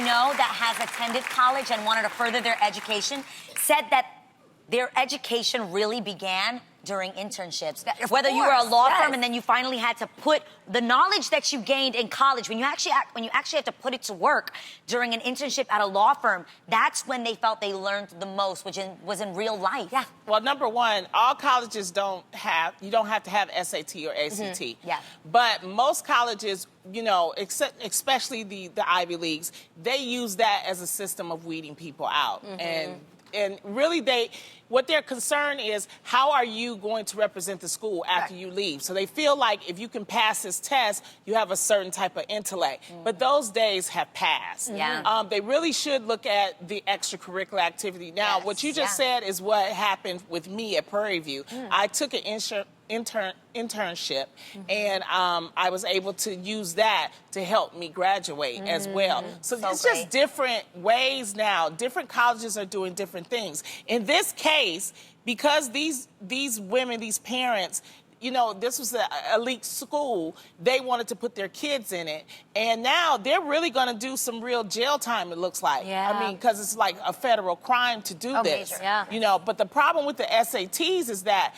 know that has attended college and wanted to further their education said that their education really began during internships. Whether you were a law firm and then you finally had to put the knowledge that you gained in college, when you actually have to put it to work during an internship at a law firm, that's when they felt they learned the most, which was in real life. Yeah. Well, number one, all colleges you don't have to have SAT or ACT. Yeah. But most colleges, you know, especially the Ivy Leagues, they use that as a system of weeding people out. And really what their concern is, how are you going to represent the school after you leave? So they feel like if you can pass this test, you have a certain type of intellect. But those days have passed. Yeah. They really should look at the extracurricular activity. Now, what you just said is what happened with me at Prairie View. I took an internship, and I was able to use that to help me graduate as well. So it's just different ways now. Different colleges are doing different things. In this case, because these women, these parents, you know, this was an elite school, they wanted to put their kids in it. And now they're really going to do some real jail time, it looks like. Yeah. I mean, because it's like a federal crime to do this. Major. Yeah. You know, but the problem with the SATs is that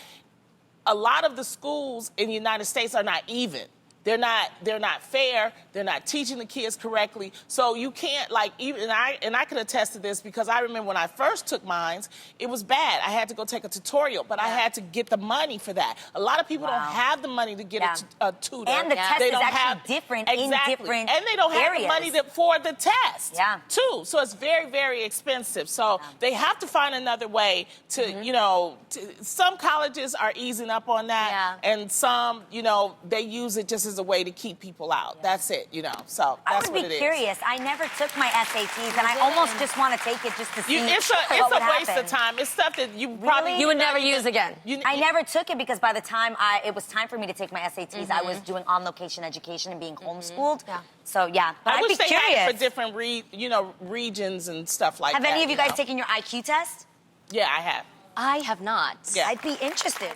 a lot of the schools in the United States are not even. They're not fair. They're not teaching the kids correctly. So you can't, like, even, and I can attest to this because I remember when I first took mines, it was bad. I had to go take a tutorial, but I had to get the money for that. A lot of people don't have the money to get a tutor. And the test they is don't actually different in different And they don't have the money for the test, too. So it's very, very expensive. So they have to find another way to, you know, some colleges are easing up on that, and some, you know, they use it just as a way to keep people out. That's it, you know. So that's what it is. I would be curious. I never took my SATs, and I almost just want to take it just to see it's a waste of time. It's stuff that you probably you would never use again. I never took it because by the time it was time for me to take my SATs, I was doing on-location education and being homeschooled. So yeah, but I I'd wish be they curious. had it for different regions and stuff like that. Have any of you guys taken your IQ test? Yeah, I have. I have not. Yeah. I'd be interested.